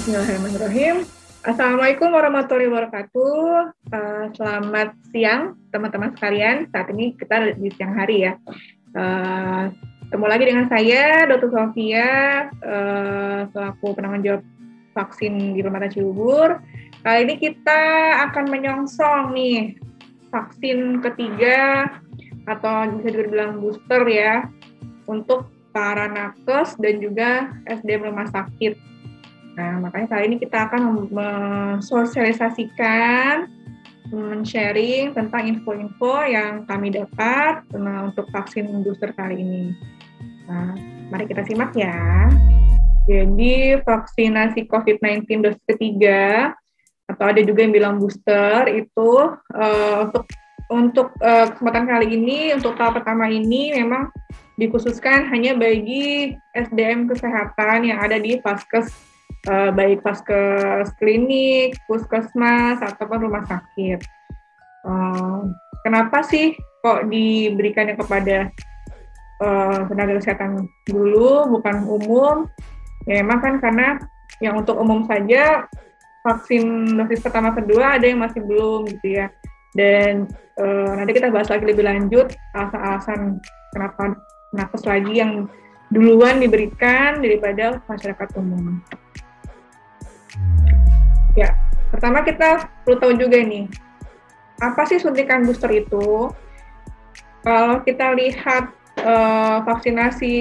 Bismillahirrahmanirrahim. Assalamualaikum warahmatullahi wabarakatuh. Selamat siang teman-teman sekalian. Saat ini kita di siang hari ya. Ketemu lagi dengan saya, Dr. Sofia, selaku penanggung jawab vaksin di Permata Cibubur. Kali ini kita akan menyongsong nih vaksin ketiga atau bisa juga dibilang booster ya untuk para nakes dan juga SDM rumah sakit. Nah, makanya kali ini kita akan mensosialisasikan, men-sharing tentang info-info yang kami dapat untuk vaksin booster kali ini. Nah, mari kita simak ya. Jadi, vaksinasi COVID-19 dosis ketiga, atau ada juga yang bilang booster, itu untuk kesempatan kali ini, untuk tahap pertama ini memang dikhususkan hanya bagi SDM kesehatan yang ada di Vaskes, baik vaskes klinik, puskesmas, ataupun rumah sakit. Kenapa sih kok diberikannya kepada tenaga kesehatan dulu, bukan umum? Ya memang kan karena yang untuk umum saja, vaksin dosis pertama kedua ada yang masih belum gitu ya. Dan nanti kita bahas lagi lebih lanjut alasan-alasan kenapa nakes lagi yang duluan diberikan daripada masyarakat umum. Ya, pertama kita perlu tahu juga nih, apa sih suntikan booster itu? Kalau kita lihat vaksinasi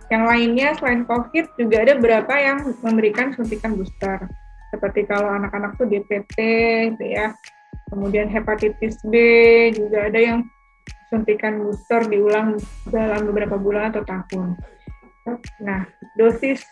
yang lainnya selain COVID, juga ada beberapa yang memberikan suntikan booster. Seperti kalau anak-anak tuh DPT, gitu ya. Kemudian hepatitis B, juga ada yang suntikan booster diulang dalam beberapa bulan atau tahun. Nah, dosis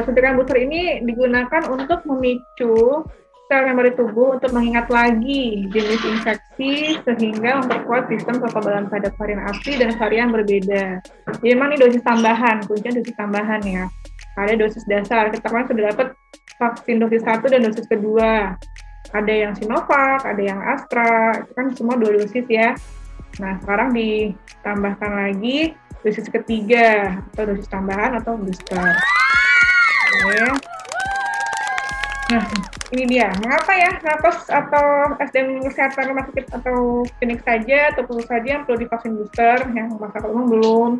suntikan booster ini digunakan untuk memicu sel memori tubuh untuk mengingat lagi jenis infeksi sehingga memperkuat sistem kekebalan terhadap varian asli dan varian berbeda. Jadi memang ini dosis tambahan, kuncinya dosis tambahan ya. Ada dosis dasar, kita kan sudah dapat vaksin dosis 1 dan dosis kedua. Ada yang Sinovac, ada yang Astra, itu kan semua 2 dosis ya. Nah, sekarang ditambahkan lagi dosis ketiga atau dosis tambahan atau booster. Oke. Nah, ini dia. Mengapa ya nakes atau SDM kesehatan rumah sakit atau klinik saja atau pusat saja yang perlu divaksin booster, yang masyarakat umum belum?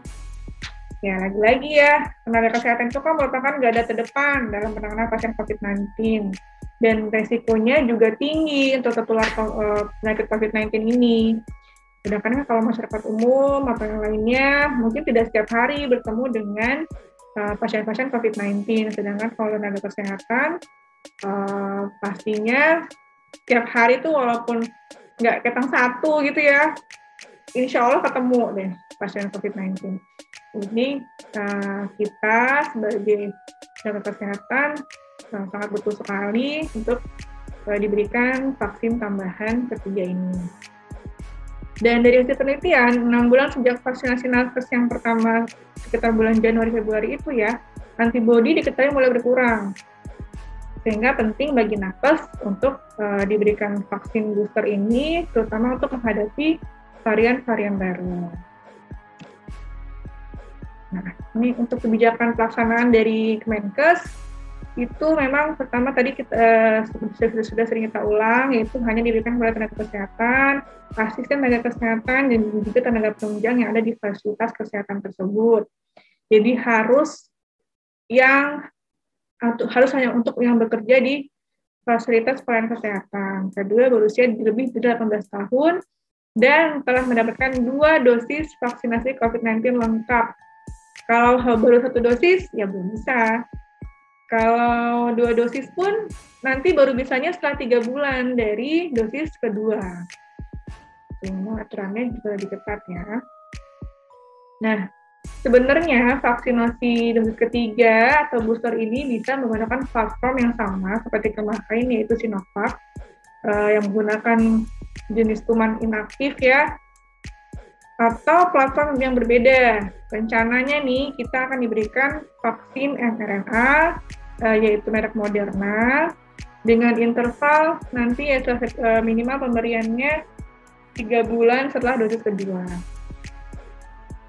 Ya, lagi-lagi ya, tenaga kesehatan itu kan merupakan garda terdepan dalam penanganan pasien COVID-19. Dan resikonya juga tinggi untuk tertular penyakit COVID-19 ini. Sedangkan kalau masyarakat umum atau yang lainnya mungkin tidak setiap hari bertemu dengan pasien-pasien COVID-19. Sedangkan kalau tenaga kesehatan pastinya setiap hari itu walaupun nggak ketang satu gitu ya, insya Allah ketemu deh pasien COVID-19. Jadi kita sebagai tenaga kesehatan sangat butuh sekali untuk diberikan vaksin tambahan ketiga ini. Dan dari hasil penelitian, 6 bulan sejak vaksinasi nakes yang pertama sekitar bulan Januari-Februari itu ya, antibodi diketahui mulai berkurang. Sehingga penting bagi nakes untuk diberikan vaksin booster ini, terutama untuk menghadapi varian-varian baru. Nah, ini untuk kebijakan pelaksanaan dari Kemenkes, itu memang pertama tadi kita sudah sering kita ulang, yaitu hanya diberikan kepada tenaga kesehatan, asisten tenaga kesehatan, dan juga tenaga penunjang yang ada di fasilitas kesehatan tersebut. Jadi harus hanya untuk yang bekerja di fasilitas pelayanan kesehatan. Kedua, berusia lebih dari 18 tahun dan telah mendapatkan 2 dosis vaksinasi COVID-19 lengkap. Kalau baru 1 dosis, ya belum bisa. Kalau 2 dosis pun nanti baru bisanya setelah 3 bulan dari dosis kedua. Semua aturannya juga lebih ketat ya. Nah, sebenarnya vaksinasi dosis ketiga atau booster ini bisa menggunakan platform yang sama seperti kemarin, yaitu Sinovac, yang menggunakan jenis kuman inaktif ya, atau platform yang berbeda. Rencananya nih kita akan diberikan vaksin mRNA, yaitu merek Moderna, dengan interval nanti ya minimal pemberiannya 3 bulan setelah dosis kedua.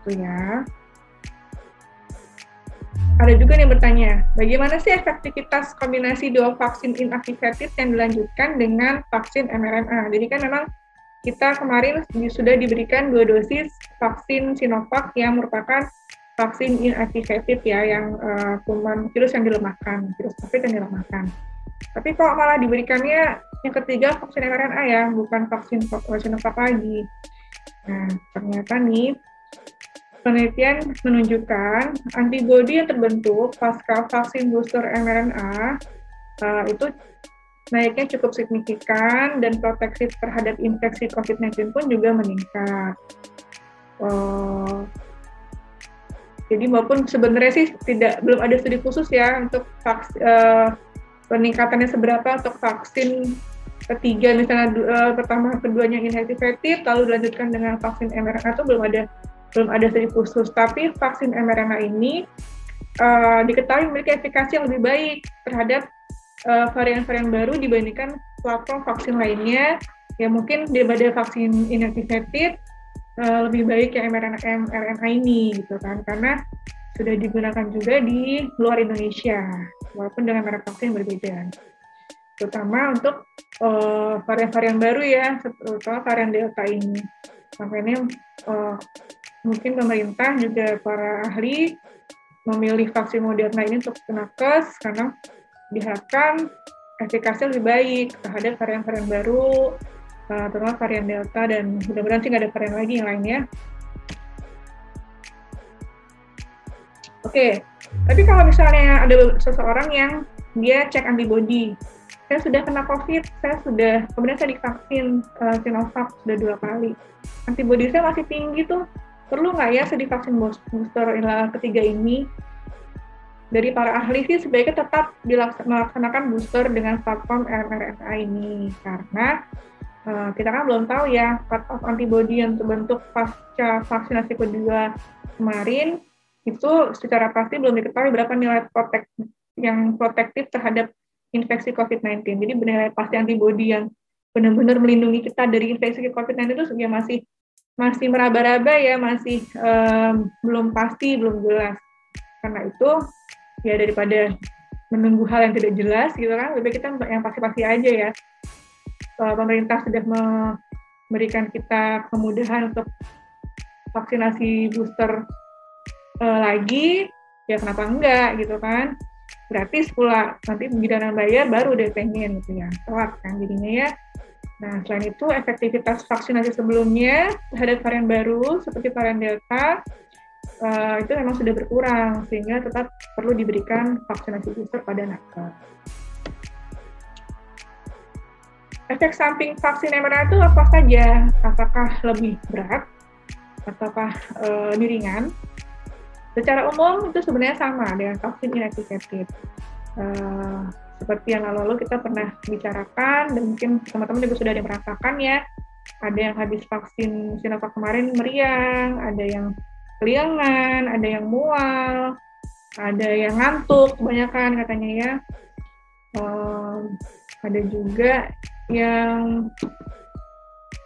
Itu ya. ada juga yang bertanya, bagaimana sih efektivitas kombinasi dua vaksin inactivated yang dilanjutkan dengan vaksin mRNA? Jadi kan memang kita kemarin sudah diberikan 2 dosis vaksin Sinovac yang merupakan vaksin inactivated ya, yang kuman virus yang dilemahkan, virus COVID yang dilemahkan. Tapi kok malah diberikannya yang ketiga vaksin mRNA ya, bukan vaksin Sinovac lagi. Nah, ternyata nih penelitian menunjukkan antibodi yang terbentuk pasca vaksin booster mRNA itu naiknya cukup signifikan dan proteksi terhadap infeksi COVID-19 pun juga meningkat. Jadi maupun sebenarnya sih belum ada studi khusus ya untuk peningkatannya seberapa untuk vaksin ketiga, misalnya pertama keduanya inactivated lalu dilanjutkan dengan vaksin mRNA itu belum ada studi khusus. Tapi vaksin mRNA ini diketahui memiliki efikasi yang lebih baik terhadap varian-varian baru dibandingkan platform vaksin lainnya. Ya mungkin daripada vaksin inactivated lebih baik yang mRNA ini gitu kan, karena sudah digunakan juga di luar Indonesia walaupun dengan merek vaksin berbeda, terutama untuk varian-varian baru ya, terutama varian Delta ini. Makanya mungkin pemerintah juga para ahli memilih vaksin Moderna ini untuk nakes karena diharapkan efikasinya lebih baik terhadap varian-varian baru, terutama varian Delta, dan mudah-mudahan sih nggak ada varian lagi yang lainnya. Oke, tapi kalau misalnya ada seseorang yang dia cek antibody, saya sudah kena COVID, kemudian saya divaksin Sinovac sudah 2 kali, antibody saya masih tinggi tuh, perlu nggak ya saya divaksin booster ketiga ini? Dari para ahli sih sebaiknya tetap melaksanakan booster dengan platform mRNA ini, karena kita kan belum tahu ya cut-off antibody yang terbentuk pasca vaksinasi kedua kemarin itu secara pasti belum diketahui berapa nilai protektif terhadap infeksi COVID-19. Jadi nilai pasti antibody yang benar-benar melindungi kita dari infeksi COVID-19 itu ya masih meraba-raba ya, masih belum pasti, belum jelas. Karena itu ya daripada menunggu hal yang tidak jelas gitu kan, lebih kita yang pasti-pasti aja ya. Pemerintah sudah memberikan kita kemudahan untuk vaksinasi booster lagi, ya kenapa enggak gitu kan, gratis pula, nanti giliran bayar baru deh pengen gitu ya, telat kan jadinya ya. Nah selain itu efektivitas vaksinasi sebelumnya terhadap varian baru seperti varian Delta itu memang sudah berkurang, sehingga tetap perlu diberikan vaksinasi booster pada nakes. Efek samping vaksin mRNA itu apa saja? Apakah lebih berat? Ataukah ringan? Secara umum itu sebenarnya sama dengan vaksin inactivated. Seperti yang lalu kita pernah bicarakan, dan mungkin teman-teman juga sudah ada yang merasakan ya. Ada yang habis vaksin Sinovac kemarin meriang, ada yang keliangan, ada yang mual, ada yang ngantuk kebanyakan katanya ya. Ada juga yang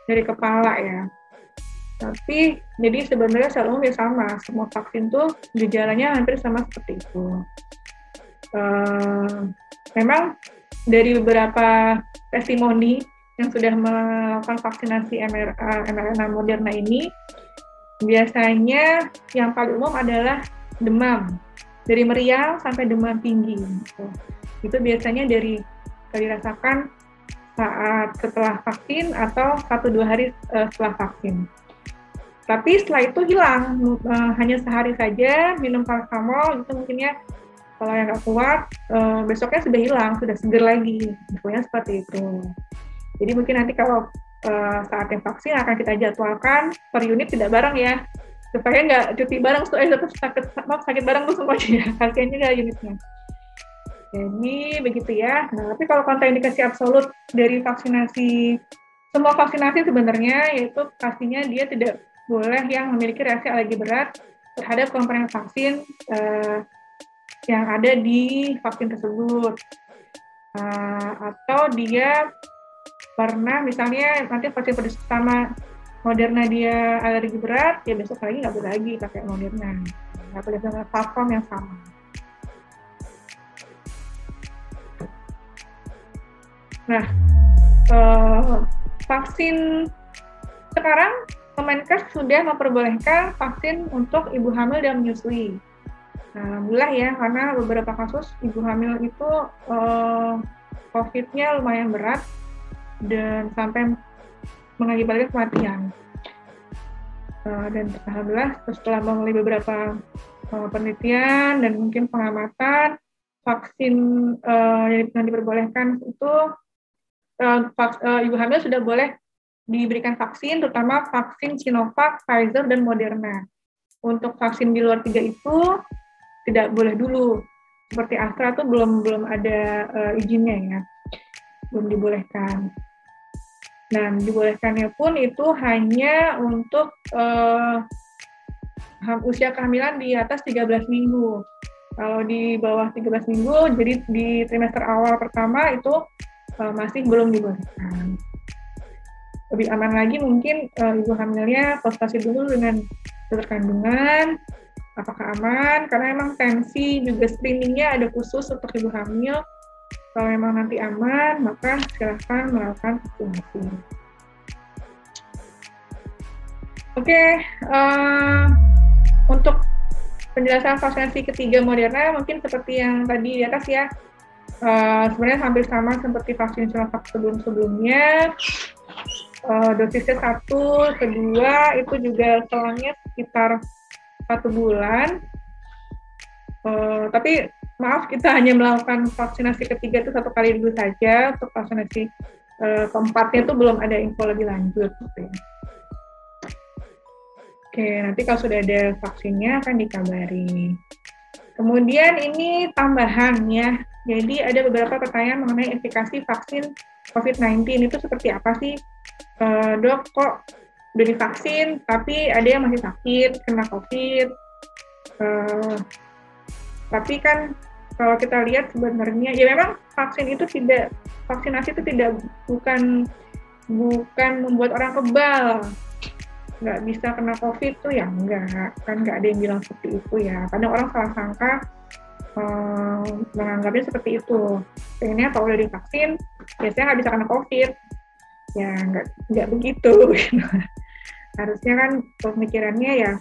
dari kepala ya. Tapi jadi sebenarnya secara umum ya sama, semua vaksin tuh gejalanya hampir sama seperti itu. Memang dari beberapa testimoni yang sudah melakukan vaksinasi mRNA Moderna ini, biasanya yang paling umum adalah demam, dari meriang sampai demam tinggi. Itu biasanya dirasakan saat setelah vaksin atau 1-2 hari setelah vaksin. Tapi setelah itu hilang, hanya sehari saja minum paracetamol, itu mungkin ya kalau yang nggak kuat, besoknya sudah hilang, sudah seger lagi. Infonya seperti itu. Jadi mungkin nanti kalau saat yang vaksin akan kita jadwalkan per unit tidak bareng ya, supaya nggak cuti bareng, sakit bareng tuh semuanya, kasihan juga unitnya. Jadi begitu ya. Nah, tapi kalau kontraindikasi absolut dari vaksinasi, semua vaksinasi sebenarnya yaitu pastinya dia tidak boleh yang memiliki reaksi alergi berat terhadap komponen vaksin yang ada di vaksin tersebut. Atau dia pernah misalnya nanti vaksin pertama Moderna dia alergi berat, ya besok lagi nggak boleh lagi pakai Moderna. Nggak boleh dengan platform yang sama. Nah, vaksin sekarang Kemenkes sudah memperbolehkan vaksin untuk ibu hamil dan menyusui. Nah, alhamdulillah ya, karena beberapa kasus ibu hamil itu COVID-nya lumayan berat dan sampai mengakibatkan kematian. Dan alhamdulillah setelah melalui beberapa penelitian dan mungkin pengamatan, vaksin yang diperbolehkan itu ibu hamil sudah boleh diberikan vaksin, terutama vaksin Sinovac, Pfizer, dan Moderna. Untuk vaksin di luar 3 itu tidak boleh dulu. Seperti Astra itu belum ada izinnya ya, belum dibolehkan. Dan dibolehkannya pun itu hanya untuk usia kehamilan di atas 13 minggu. Kalau di bawah 13 minggu, jadi di trimester awal pertama itu masih belum dibolehkan. Lebih aman lagi mungkin ibu hamilnya konsultasi dulu dengan dokter kandungan, apakah aman, karena emang tensi juga screeningnya ada khusus untuk ibu hamil. Kalau memang nanti aman, maka silahkan melakukan vaksinasi. Oke, untuk penjelasan vaksinasi ketiga Moderna mungkin seperti yang tadi di atas ya. Sebenarnya hampir sama seperti vaksin Sinovac sebelum-sebelumnya. Dosisnya 1, kedua itu juga selangnya sekitar 1 bulan. Tapi maaf, kita hanya melakukan vaksinasi ketiga itu 1 kali dulu saja. Untuk vaksinasi keempatnya itu belum ada info lebih lanjut. Oke, nanti kalau sudah ada vaksinnya akan dikabari. Kemudian ini tambahan ya. Jadi ada beberapa pertanyaan mengenai efikasi vaksin COVID-19 itu seperti apa sih? Dok, kok udah divaksin tapi ada yang masih sakit kena COVID. Tapi kan kalau kita lihat sebenarnya ya memang vaksinasi itu bukan membuat orang kebal, nggak bisa kena COVID tuh ya enggak, kan nggak ada yang bilang seperti itu ya. Kadang orang salah sangka menganggapnya seperti itu. Pengennya kalau udah divaksin biasanya nggak bisa kena COVID. Ya nggak begitu. Harusnya kan pemikirannya ya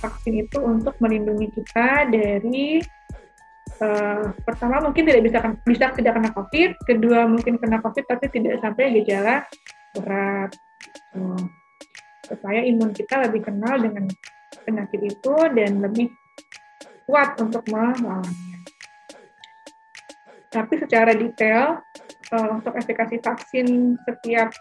vaksin itu untuk melindungi kita dari pertama mungkin bisa tidak kena COVID, kedua mungkin kena COVID tapi tidak sampai gejala berat. Supaya imun kita lebih kenal dengan penyakit itu dan lebih kuat untuk melawannya. Tapi secara detail untuk efikasi vaksin setiap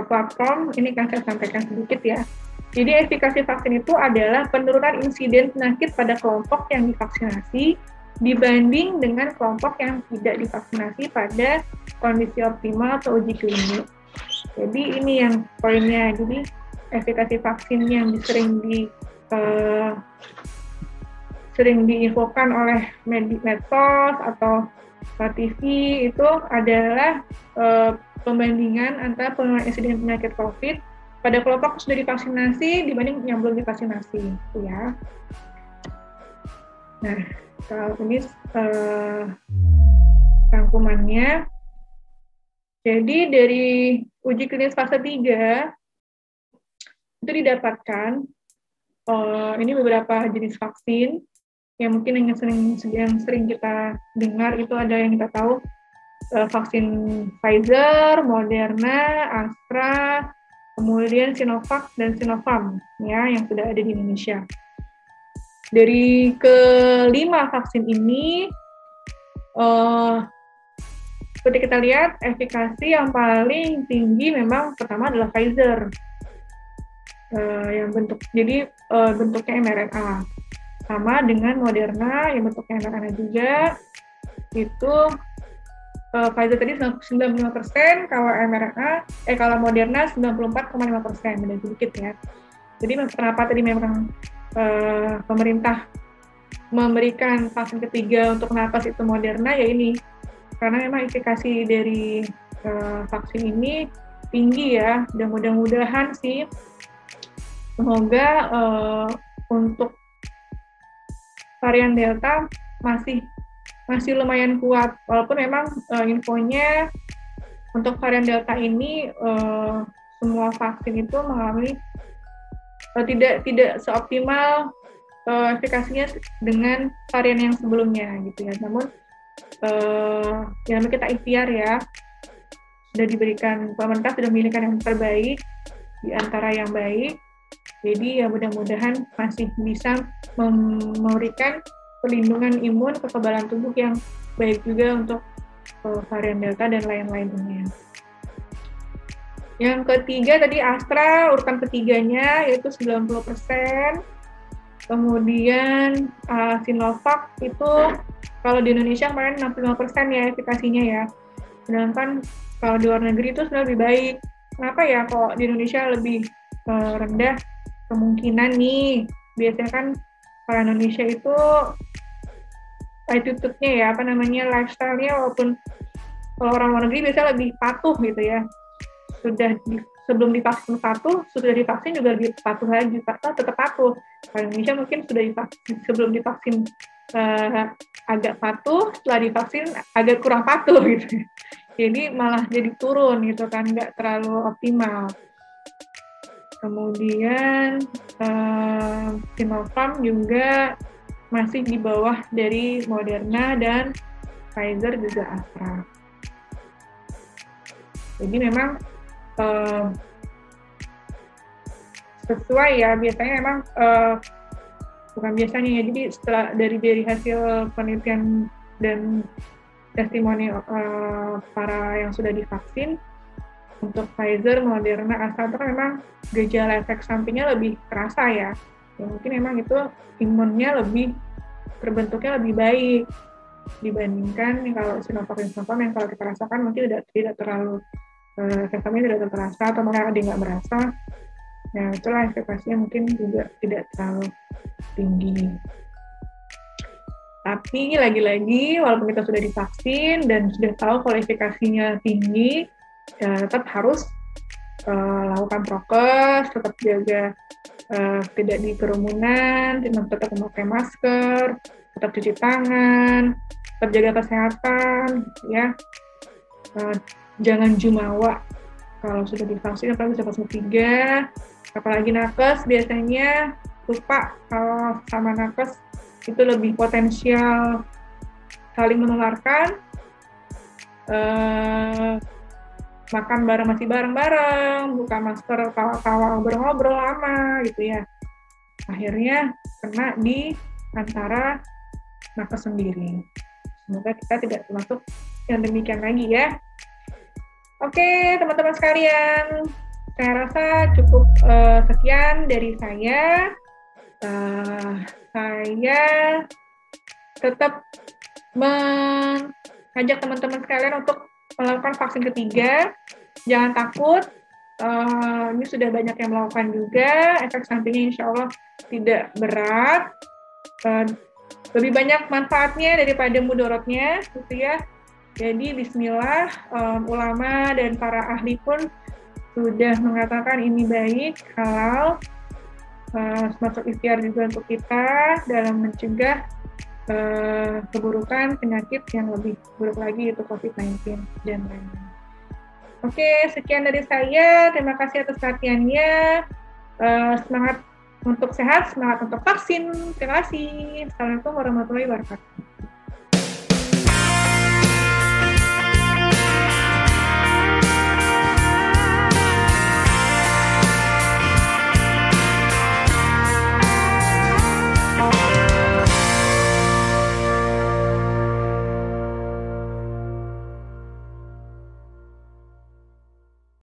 platform ini kan saya sampaikan sedikit ya. Jadi efikasi vaksin itu adalah penurunan insiden penyakit pada kelompok yang divaksinasi dibanding dengan kelompok yang tidak divaksinasi pada kondisi optimal atau uji klinik. Jadi ini yang poinnya. Jadi efikasi vaksin yang sering diinfokan oleh medsos atau TV itu adalah pembandingan antara penurunan insiden penyakit COVID pada kelompok sudah divaksinasi dibanding yang belum divaksinasi, ya. Nah, kalau ini rangkumannya. Jadi dari uji klinis fase 3 itu didapatkan ini beberapa jenis vaksin yang mungkin yang sering kita dengar itu ada yang kita tahu vaksin Pfizer, Moderna, Astra, kemudian Sinovac dan Sinopharm ya yang sudah ada di Indonesia. Dari kelima vaksin ini seperti kita lihat efikasi yang paling tinggi memang pertama adalah Pfizer yang bentuknya mRNA. Sama dengan Moderna yang bentuknya mRNA juga, itu Pfizer tadi 95%, kalau Moderna 94,5%, beda sedikit ya. Jadi kenapa tadi memang pemerintah memberikan vaksin ketiga untuk napas itu Moderna ya ini, karena memang efikasi dari vaksin ini tinggi ya, dan mudah-mudahan sih semoga untuk varian Delta masih lumayan kuat, walaupun memang infonya untuk varian Delta ini semua vaksin itu mengalami tidak seoptimal efikasinya dengan varian yang sebelumnya gitu ya. Namun yang kita ikhtiar ya, sudah diberikan, pemerintah sudah memilihkan yang terbaik di antara yang baik. Jadi ya mudah-mudahan masih bisa memberikan perlindungan imun, kekebalan tubuh yang baik juga untuk varian Delta dan lain-lainnya. Yang ketiga tadi Astra, urutan ketiganya yaitu 90%. Kemudian Sinovac itu kalau di Indonesia kemarin 65% ya efikasinya ya. Sedangkan kalau di luar negeri itu sudah lebih baik. Kenapa ya kok di Indonesia lebih rendah? Kemungkinan nih, biasanya kan kalau Indonesia itu attitude-nya ya, lifestyle-nya, walaupun kalau orang luar negeri biasanya lebih patuh gitu ya. Sebelum divaksin patuh, sudah divaksin juga lebih patuh lagi, tetap patuh. Kalau Indonesia mungkin sudah divaksin, sebelum divaksin agak patuh, setelah divaksin agak kurang patuh gitu. Jadi malah jadi turun gitu kan, nggak terlalu optimal. Kemudian Sinopharm juga masih di bawah dari Moderna dan Pfizer juga Astra. Jadi memang sesuai ya, biasanya memang bukan biasanya ya, jadi setelah dari hasil penelitian dan testimoni para yang sudah divaksin, untuk Pfizer, Moderna, Astra itu kan memang gejala efek sampingnya lebih terasa ya. Ya mungkin memang itu imunnya terbentuknya lebih baik dibandingkan kalau Sinovac yang kalau kita rasakan mungkin tidak terlalu efek sampingnya tidak terasa atau malah ada nggak merasa. Nah itulah efekasinya mungkin juga tidak terlalu tinggi. Tapi lagi-lagi walaupun kita sudah divaksin dan sudah tahu kalau efekasinya tinggi, tetap harus lakukan prokes, tetap jaga tidak di kerumunan, tetap memakai masker, tetap cuci tangan, tetap jaga kesehatan, ya. Jangan jumawa kalau sudah divaksin, apalagi sudah vaksin 3, apalagi nakes biasanya lupa kalau sama nakes itu lebih potensial saling menularkan. Makan masih bareng-bareng, buka masker, tawa-tawa, ngobrol-ngobrol lama gitu ya. Akhirnya kena di antara nakes sendiri. Semoga kita tidak termasuk yang demikian lagi ya. Oke, teman-teman sekalian, saya rasa cukup sekian dari saya. Saya tetap mengajak teman-teman sekalian untuk melakukan vaksin ketiga, jangan takut, ini sudah banyak yang melakukan juga, efek sampingnya insya Allah tidak berat, lebih banyak manfaatnya daripada mudorotnya, gitu ya. Jadi bismillah, ulama dan para ahli pun sudah mengatakan ini baik, halal, semacam ikhtiar juga untuk kita dalam mencegah keburukan penyakit yang lebih buruk lagi, yaitu COVID-19 dan lain-lain. Oke, sekian dari saya. Terima kasih atas perhatiannya. Semangat untuk sehat, semangat untuk vaksin. Terima kasih. Assalamualaikum warahmatullahi wabarakatuh.